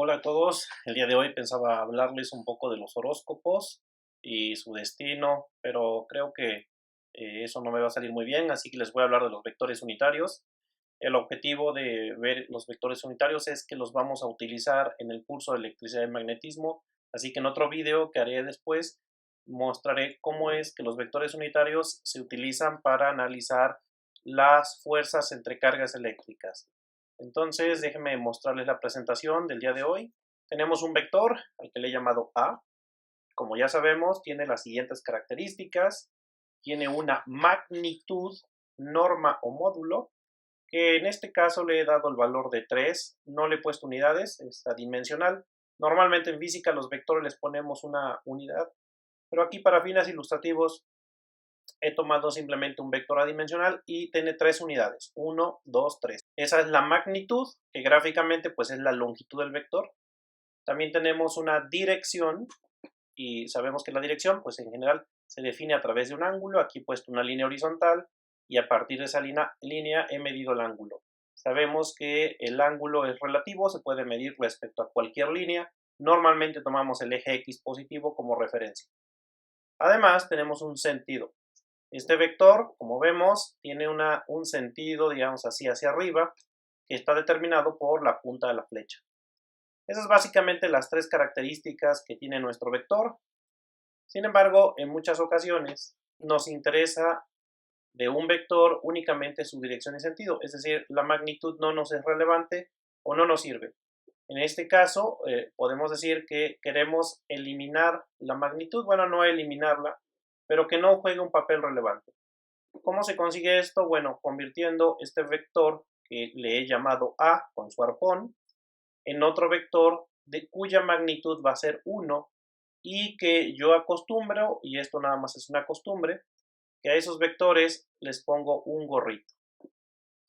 Hola a todos, el día de hoy pensaba hablarles un poco de los horóscopos y su destino, pero creo que eso no me va a salir muy bien, así que les voy a hablar de los vectores unitarios. El objetivo de ver los vectores unitarios es que los vamos a utilizar en el curso de electricidad y magnetismo, así que en otro video que haré después mostraré cómo es que los vectores unitarios se utilizan para analizar las fuerzas entre cargas eléctricas. Entonces, déjenme mostrarles la presentación del día de hoy. Tenemos un vector al que le he llamado A. Como ya sabemos, tiene las siguientes características. Tiene una magnitud, norma o módulo, que en este caso le he dado el valor de 3. No le he puesto unidades, es adimensional. Normalmente en física los vectores les ponemos una unidad, pero aquí para fines ilustrativos he tomado simplemente un vector adimensional y tiene 3 unidades, 1, 2, 3. Esa es la magnitud, que gráficamente pues es la longitud del vector. También tenemos una dirección y sabemos que la dirección pues en general se define a través de un ángulo. Aquí he puesto una línea horizontal y a partir de esa línea he medido el ángulo. Sabemos que el ángulo es relativo, se puede medir respecto a cualquier línea. Normalmente tomamos el eje X positivo como referencia. Además tenemos un sentido. Este vector, como vemos, tiene un sentido, digamos así, hacia arriba, que está determinado por la punta de la flecha. Esas son básicamente las tres características que tiene nuestro vector. Sin embargo, en muchas ocasiones nos interesa de un vector únicamente su dirección y sentido, es decir, la magnitud no nos es relevante o no nos sirve. En este caso, podemos decir que queremos eliminar la magnitud, bueno, no eliminarla, pero que no juegue un papel relevante. ¿Cómo se consigue esto? Bueno, convirtiendo este vector que le he llamado A con su arpón en otro vector de cuya magnitud va a ser 1 y que yo acostumbro, y esto nada más es una costumbre, que a esos vectores les pongo un gorrito.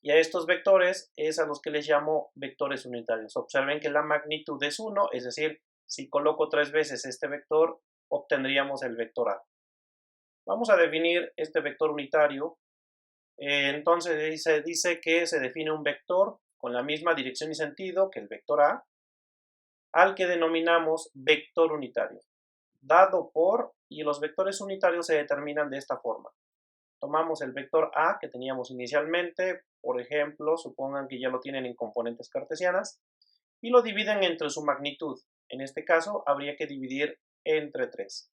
Y a estos vectores es a los que les llamo vectores unitarios. Observen que la magnitud es 1, es decir, si coloco 3 veces este vector, obtendríamos el vector A. Vamos a definir este vector unitario. Entonces dice que se define un vector con la misma dirección y sentido que el vector A, al que denominamos vector unitario, dado por, y los vectores unitarios se determinan de esta forma. Tomamos el vector A que teníamos inicialmente, por ejemplo, supongan que ya lo tienen en componentes cartesianas, y lo dividen entre su magnitud. En este caso, habría que dividir entre 3.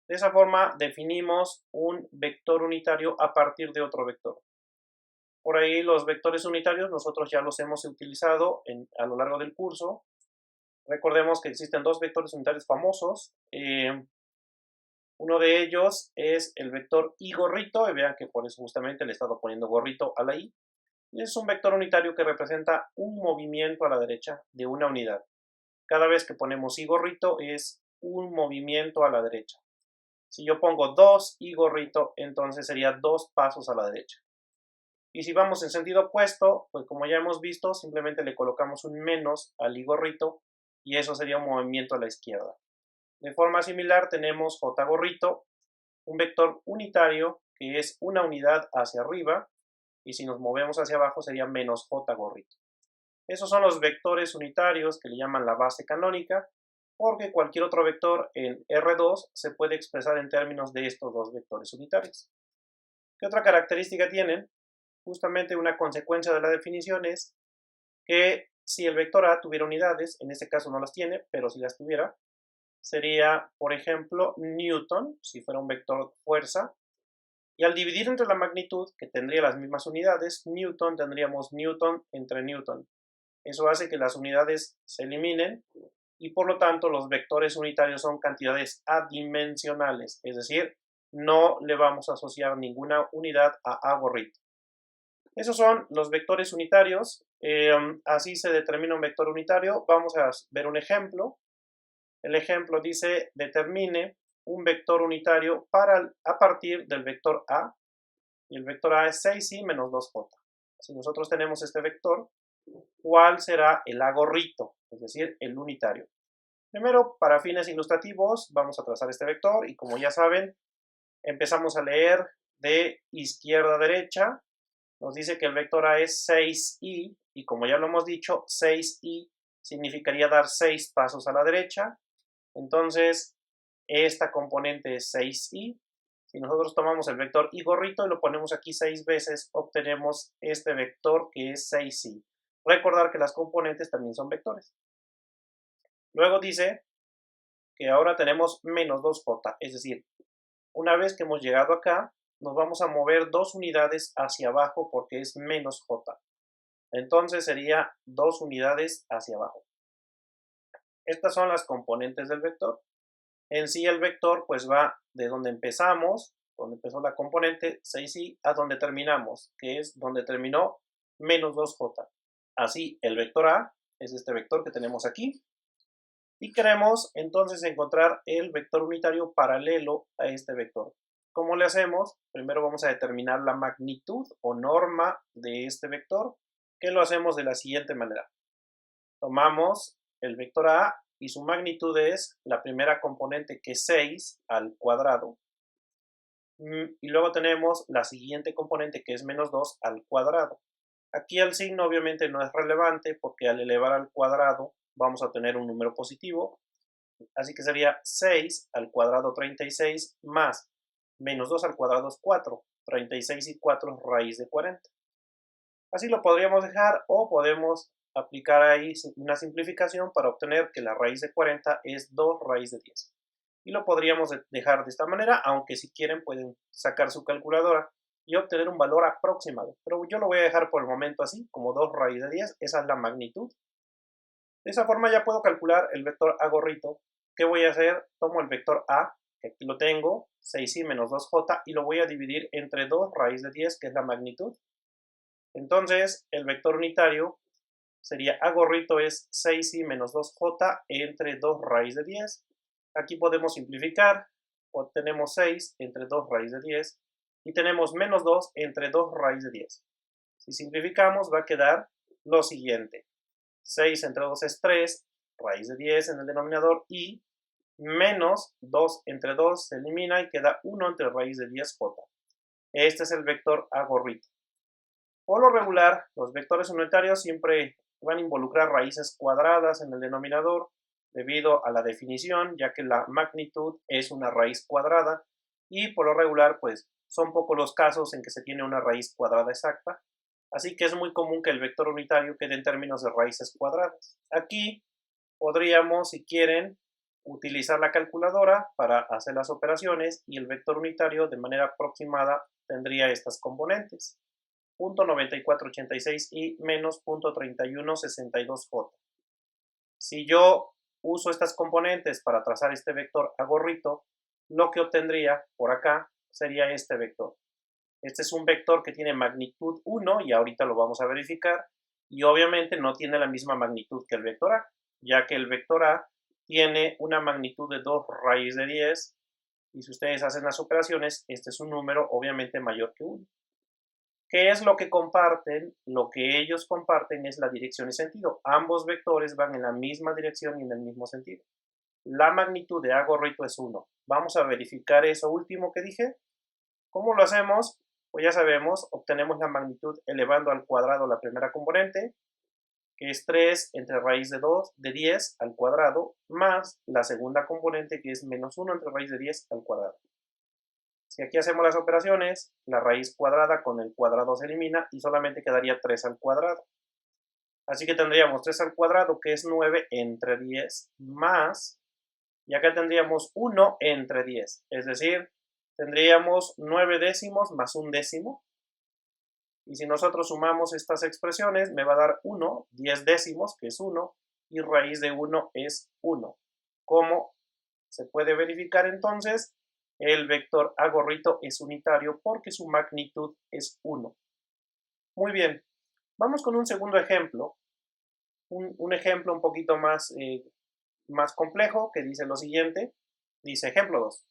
De esa forma, definimos un vector unitario a partir de otro vector. Por ahí los vectores unitarios nosotros ya los hemos utilizado a lo largo del curso. Recordemos que existen dos vectores unitarios famosos. Uno de ellos es el vector I gorrito, y vean que por eso justamente le he estado poniendo gorrito a la I. Y es un vector unitario que representa un movimiento a la derecha de una unidad. Cada vez que ponemos I gorrito es un movimiento a la derecha. Si yo pongo 2 I gorrito, entonces sería 2 pasos a la derecha. Y si vamos en sentido opuesto, pues como ya hemos visto, simplemente le colocamos un menos al I gorrito y eso sería un movimiento a la izquierda. De forma similar tenemos J gorrito, un vector unitario que es una unidad hacia arriba, y si nos movemos hacia abajo sería menos J gorrito. Esos son los vectores unitarios que le llaman la base canónica, porque cualquier otro vector en R2 se puede expresar en términos de estos dos vectores unitarios. ¿Qué otra característica tienen? Justamente una consecuencia de la definición es que si el vector A tuviera unidades, en este caso no las tiene, pero si las tuviera, sería, por ejemplo, Newton, si fuera un vector fuerza, y al dividir entre la magnitud, que tendría las mismas unidades, Newton, tendríamos Newton entre Newton. Eso hace que las unidades se eliminen y por lo tanto los vectores unitarios son cantidades adimensionales, es decir, no le vamos a asociar ninguna unidad a gorrito. Esos son los vectores unitarios. Así se determina un vector unitario. Vamos a ver un ejemplo. El ejemplo dice, determine un vector unitario a partir del vector A, y el vector A es 6i menos 2j. Si nosotros tenemos este vector, ¿cuál será el A gorrito? Es decir, el unitario. Primero, para fines ilustrativos, vamos a trazar este vector y como ya saben, empezamos a leer de izquierda a derecha. Nos dice que el vector A es 6i y como ya lo hemos dicho, 6i significaría dar 6 pasos a la derecha. Entonces, esta componente es 6i. Si nosotros tomamos el vector i gorrito y lo ponemos aquí 6 veces, obtenemos este vector que es 6i. Recordar que las componentes también son vectores. Luego dice que ahora tenemos menos 2j, es decir, una vez que hemos llegado acá, nos vamos a mover 2 unidades hacia abajo porque es menos j. Entonces sería 2 unidades hacia abajo. Estas son las componentes del vector. En sí el vector pues va de donde empezamos, donde empezó la componente 6i, a donde terminamos, que es donde terminó menos 2j. Así el vector a es este vector que tenemos aquí. Y queremos entonces encontrar el vector unitario paralelo a este vector. ¿Cómo le hacemos? Primero vamos a determinar la magnitud o norma de este vector, que lo hacemos de la siguiente manera. Tomamos el vector a y su magnitud es la primera componente, que es 6 al cuadrado. Y luego tenemos la siguiente componente, que es menos 2 al cuadrado. Aquí el signo obviamente no es relevante porque al elevar al cuadrado vamos a tener un número positivo. Así que sería 6 al cuadrado 36 más menos 2 al cuadrado es 4. 36 y 4 es raíz de 40. Así lo podríamos dejar o podemos aplicar ahí una simplificación para obtener que la raíz de 40 es 2 raíz de 10. Y lo podríamos dejar de esta manera, aunque si quieren pueden sacar su calculadora y obtener un valor aproximado. Pero yo lo voy a dejar por el momento así, como 2 raíz de 10, esa es la magnitud. De esa forma ya puedo calcular el vector a gorrito. ¿Qué voy a hacer? Tomo el vector a, que aquí lo tengo, 6i menos 2j, y lo voy a dividir entre 2 raíz de 10, que es la magnitud. Entonces, el vector unitario sería a gorrito es 6i menos 2j entre 2 raíz de 10. Aquí podemos simplificar, obtenemos 6 entre 2 raíz de 10 y tenemos menos 2 entre 2 raíz de 10. Si simplificamos va a quedar lo siguiente. 6 entre 2 es 3, raíz de 10 en el denominador y menos 2 entre 2 se elimina y queda 1 entre raíz de 10j. Este es el vector a gorrito. Por lo regular, los vectores unitarios siempre van a involucrar raíces cuadradas en el denominador debido a la definición, ya que la magnitud es una raíz cuadrada y por lo regular pues son pocos los casos en que se tiene una raíz cuadrada exacta, así que es muy común que el vector unitario quede en términos de raíces cuadradas. Aquí podríamos, si quieren, utilizar la calculadora para hacer las operaciones y el vector unitario de manera aproximada tendría estas componentes. 0.9486 y menos 0.3162j. Si yo uso estas componentes para trazar este vector a gorrito, lo que obtendría por acá sería este vector. Este es un vector que tiene magnitud 1 y ahorita lo vamos a verificar, y obviamente no tiene la misma magnitud que el vector a, ya que el vector a tiene una magnitud de 2 raíz de 10 y si ustedes hacen las operaciones, este es un número obviamente mayor que 1. ¿Qué es lo que comparten? Lo que ellos comparten es la dirección y sentido. Ambos vectores van en la misma dirección y en el mismo sentido. La magnitud de a gorrito es 1. Vamos a verificar eso último que dije. ¿Cómo lo hacemos? Pues ya sabemos, obtenemos la magnitud elevando al cuadrado la primera componente, que es 3 entre raíz de 2 de 10 al cuadrado, más la segunda componente, que es menos 1 entre raíz de 10 al cuadrado. Si aquí hacemos las operaciones, la raíz cuadrada con el cuadrado se elimina y solamente quedaría 3 al cuadrado. Así que tendríamos 3 al cuadrado, que es 9 entre 10, más, y acá tendríamos 1 entre 10, es decir, tendríamos 9 décimos más un décimo. Y si nosotros sumamos estas expresiones, me va a dar 1, 10 décimos, que es 1, y raíz de 1 es 1. ¿Cómo se puede verificar entonces? El vector a gorrito es unitario porque su magnitud es 1. Muy bien, vamos con un segundo ejemplo. Un ejemplo un poquito más complejo que dice lo siguiente. Dice ejemplo 2.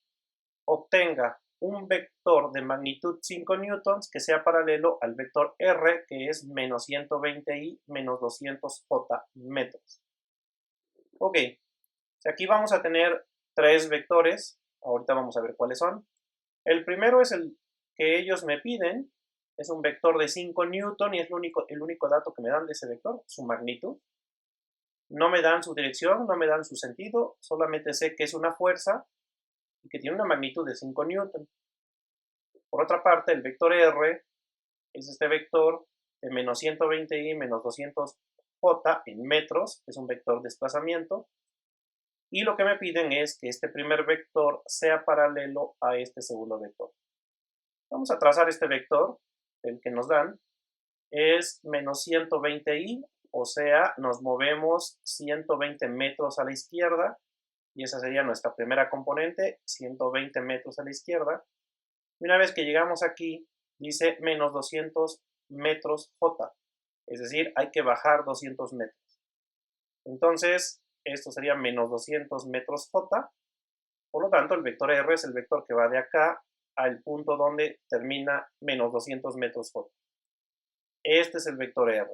Obtenga un vector de magnitud 5 newtons que sea paralelo al vector R, que es menos 120i menos 200j metros. Ok, aquí vamos a tener 3 vectores. Ahorita vamos a ver cuáles son. El primero es el que ellos me piden. Es un vector de 5 newton y es el único dato que me dan de ese vector, su magnitud. No me dan su dirección, no me dan su sentido, solamente sé que es una fuerza y que tiene una magnitud de 5 newton. Por otra parte, el vector R es este vector de menos 120i menos 200j en metros, es un vector de desplazamiento, y lo que me piden es que este primer vector sea paralelo a este segundo vector. Vamos a trazar este vector, el que nos dan, es menos 120i, o sea, nos movemos 120 metros a la izquierda, y esa sería nuestra primera componente, 120 metros a la izquierda. Y una vez que llegamos aquí, dice menos 200 metros j, es decir, hay que bajar 200 metros. Entonces, esto sería menos 200 metros j, por lo tanto, el vector R es el vector que va de acá al punto donde termina menos 200 metros j. Este es el vector R.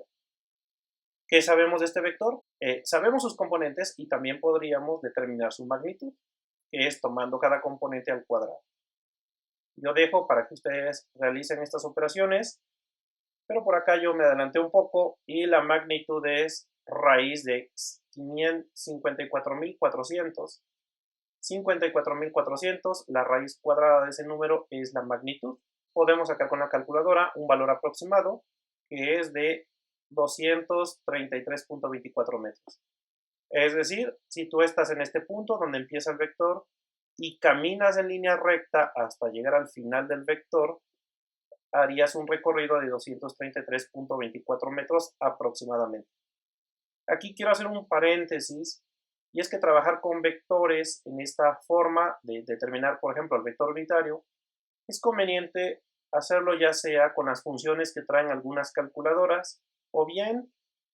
¿Qué sabemos de este vector? Sabemos sus componentes y también podríamos determinar su magnitud, que es tomando cada componente al cuadrado. Yo dejo para que ustedes realicen estas operaciones, pero por acá yo me adelanté un poco y la magnitud es raíz de 54.400. 54.400, la raíz cuadrada de ese número es la magnitud. Podemos sacar con la calculadora un valor aproximado que es de 233.24 metros. Es decir, si tú estás en este punto donde empieza el vector y caminas en línea recta hasta llegar al final del vector, harías un recorrido de 233.24 metros aproximadamente. Aquí quiero hacer un paréntesis, y es que trabajar con vectores en esta forma de determinar, por ejemplo, el vector unitario, es conveniente hacerlo ya sea con las funciones que traen algunas calculadoras, o bien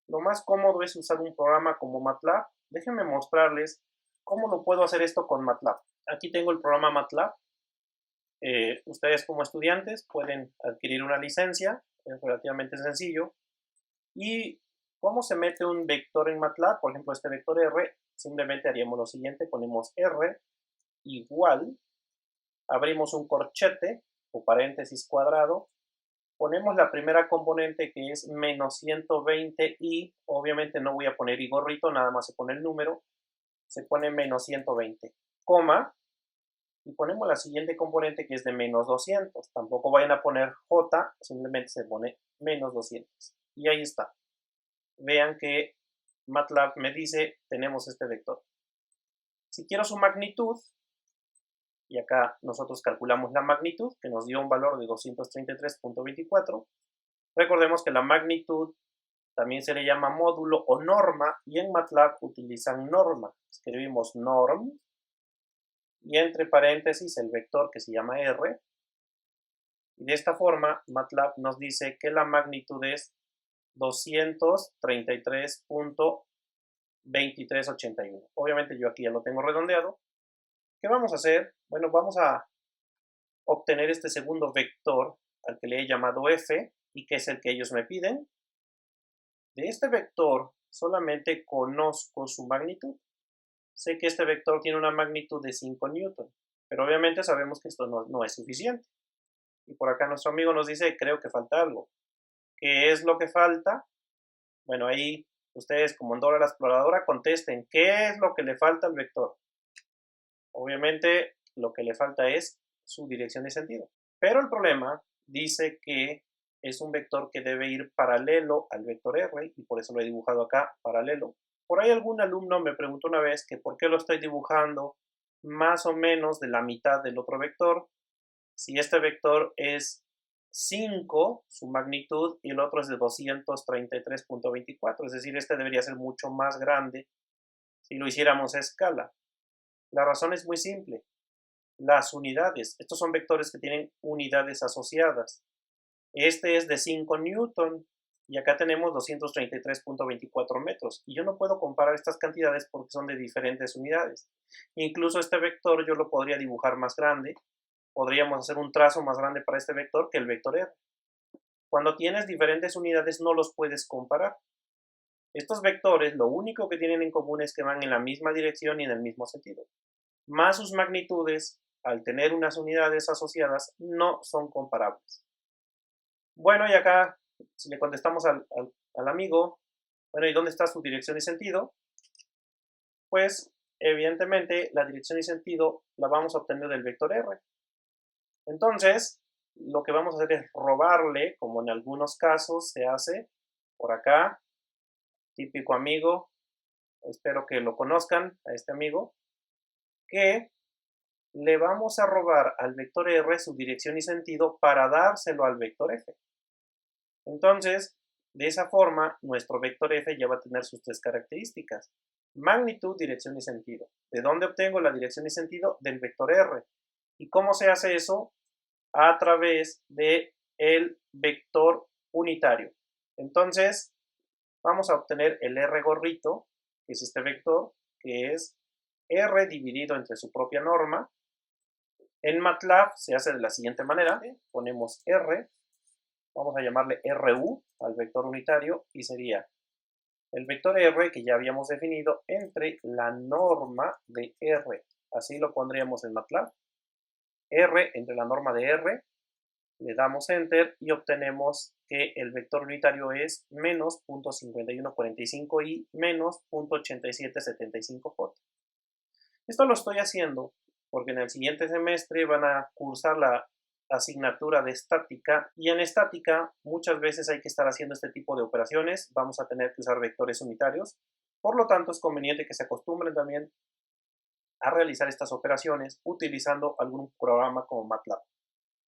lo más cómodo es usar un programa como MATLAB. Déjenme mostrarles cómo lo puedo hacer esto con MATLAB. Aquí tengo el programa MATLAB. Ustedes como estudiantes pueden adquirir una licencia, es relativamente sencillo. ¿Y cómo se mete un vector en MATLAB? Por ejemplo, este vector R, simplemente haríamos lo siguiente, ponemos R igual, abrimos un corchete o paréntesis cuadrado, ponemos la primera componente que es menos 120 y obviamente no voy a poner y gorrito, nada más se pone el número, se pone menos 120, coma, y ponemos la siguiente componente que es de menos 200, tampoco vayan a poner J, simplemente se pone menos 200, y ahí está. Vean que MATLAB me dice, tenemos este vector. Si quiero su magnitud, y acá nosotros calculamos la magnitud, que nos dio un valor de 233.24. Recordemos que la magnitud también se le llama módulo o norma, y en MATLAB utilizan norma. Escribimos norm, y entre paréntesis el vector que se llama R. Y de esta forma, MATLAB nos dice que la magnitud es 233.2381. Obviamente yo aquí ya lo tengo redondeado. ¿Qué vamos a hacer? Bueno, vamos a obtener este segundo vector al que le he llamado f y que es el que ellos me piden. De este vector solamente conozco su magnitud. Sé que este vector tiene una magnitud de 5 newton, pero obviamente sabemos que esto no es suficiente. Y por acá nuestro amigo nos dice, creo que falta algo. ¿Qué es lo que falta? Bueno, ahí ustedes como en Dora la Exploradora contesten, ¿qué es lo que le falta al vector? Obviamente lo que le falta es su dirección de sentido. Pero el problema dice que es un vector que debe ir paralelo al vector R, y por eso lo he dibujado acá, paralelo. Por ahí algún alumno me preguntó una vez que por qué lo estoy dibujando más o menos de la mitad del otro vector, si este vector es 5, su magnitud, y el otro es de 233.24, es decir, este debería ser mucho más grande si lo hiciéramos a escala. La razón es muy simple. Las unidades, estos son vectores que tienen unidades asociadas. Este es de 5 newton y acá tenemos 233.24 metros. Y yo no puedo comparar estas cantidades porque son de diferentes unidades. Incluso este vector yo lo podría dibujar más grande. Podríamos hacer un trazo más grande para este vector que el vector R. Cuando tienes diferentes unidades no los puedes comparar. Estos vectores lo único que tienen en común es que van en la misma dirección y en el mismo sentido. Más sus magnitudes, al tener unas unidades asociadas, no son comparables. Bueno, y acá, si le contestamos al amigo, bueno, ¿y dónde está su dirección y sentido? Pues evidentemente la dirección y sentido la vamos a obtener del vector R. Entonces, lo que vamos a hacer es robarle, como en algunos casos se hace por acá, típico amigo, espero que lo conozcan a este amigo, que le vamos a robar al vector R su dirección y sentido para dárselo al vector F. Entonces, de esa forma, nuestro vector F ya va a tener sus tres características: magnitud, dirección y sentido. ¿De dónde obtengo la dirección y sentido? Del vector R. ¿Y cómo se hace eso? A través del vector unitario. Entonces, vamos a obtener el R gorrito, que es este vector, que es R dividido entre su propia norma. En MATLAB se hace de la siguiente manera: ponemos R, vamos a llamarle RU al vector unitario, y sería el vector R que ya habíamos definido entre la norma de R. Así lo pondríamos en MATLAB. R entre la norma de R, le damos Enter y obtenemos que el vector unitario es menos 0.5145i menos 0.8775j. Esto lo estoy haciendo porque en el siguiente semestre van a cursar la asignatura de estática, y en estática muchas veces hay que estar haciendo este tipo de operaciones, vamos a tener que usar vectores unitarios, por lo tanto es conveniente que se acostumbren también a realizar estas operaciones utilizando algún programa como MATLAB.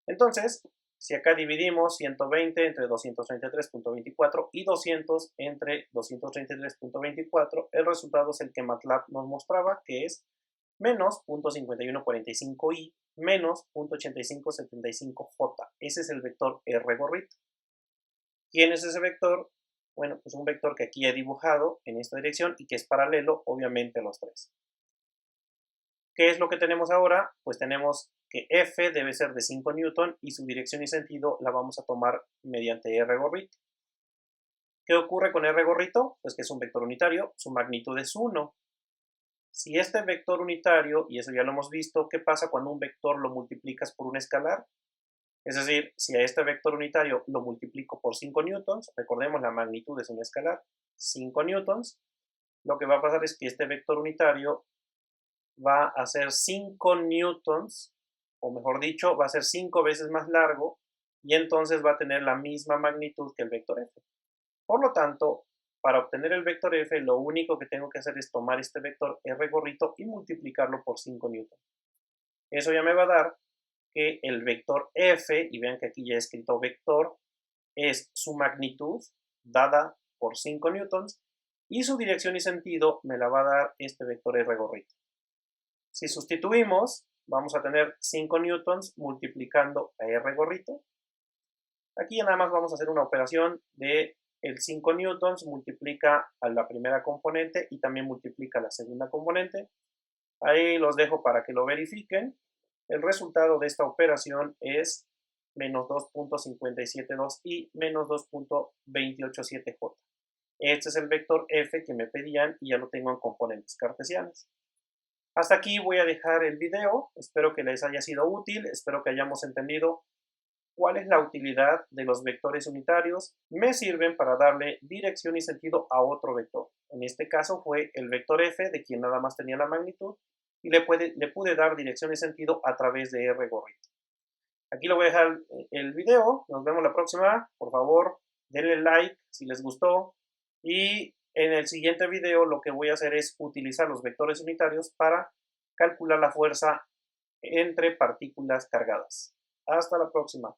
Entonces, si acá dividimos 120 entre 233.24 y 200 entre 233.24, el resultado es el que MATLAB nos mostraba, que es menos 0.5145i menos 0.8575j. Ese es el vector R gorrito. ¿Quién es ese vector? Bueno, pues un vector que aquí he dibujado en esta dirección y que es paralelo, obviamente, a los tres. ¿Qué es lo que tenemos ahora? Pues tenemos que F debe ser de 5 newton y su dirección y sentido la vamos a tomar mediante R gorrito. ¿Qué ocurre con R gorrito? Pues que es un vector unitario, su magnitud es 1. Si este vector unitario, y eso ya lo hemos visto, ¿qué pasa cuando un vector lo multiplicas por un escalar? Es decir, si a este vector unitario lo multiplico por 5 newtons, recordemos la magnitud es un escalar, 5 newtons, lo que va a pasar es que este vector unitario va a ser 5 newtons, o mejor dicho, va a ser 5 veces más largo, y entonces va a tener la misma magnitud que el vector F. Por lo tanto, para obtener el vector F, lo único que tengo que hacer es tomar este vector R gorrito y multiplicarlo por 5 newtons. Eso ya me va a dar que el vector F, y vean que aquí ya he escrito vector, es su magnitud dada por 5 newtons, y su dirección y sentido me la va a dar este vector R gorrito. Si sustituimos, vamos a tener 5 newtons multiplicando a R gorrito. Aquí ya nada más vamos a hacer una operación de el 5 newtons multiplica a la primera componente y también multiplica a la segunda componente. Ahí los dejo para que lo verifiquen. El resultado de esta operación es menos 2.572 y menos 2.287j. Este es el vector F que me pedían y ya lo tengo en componentes cartesianas. Hasta aquí voy a dejar el video. Espero que les haya sido útil. Espero que hayamos entendido cuál es la utilidad de los vectores unitarios. Me sirven para darle dirección y sentido a otro vector. En este caso fue el vector F, de quien nada más tenía la magnitud, y le pude dar dirección y sentido a través de R gorrito. Aquí lo voy a dejar el video. Nos vemos la próxima. Por favor, denle like si les gustó. Y en el siguiente video lo que voy a hacer es utilizar los vectores unitarios para calcular la fuerza entre partículas cargadas. Hasta la próxima.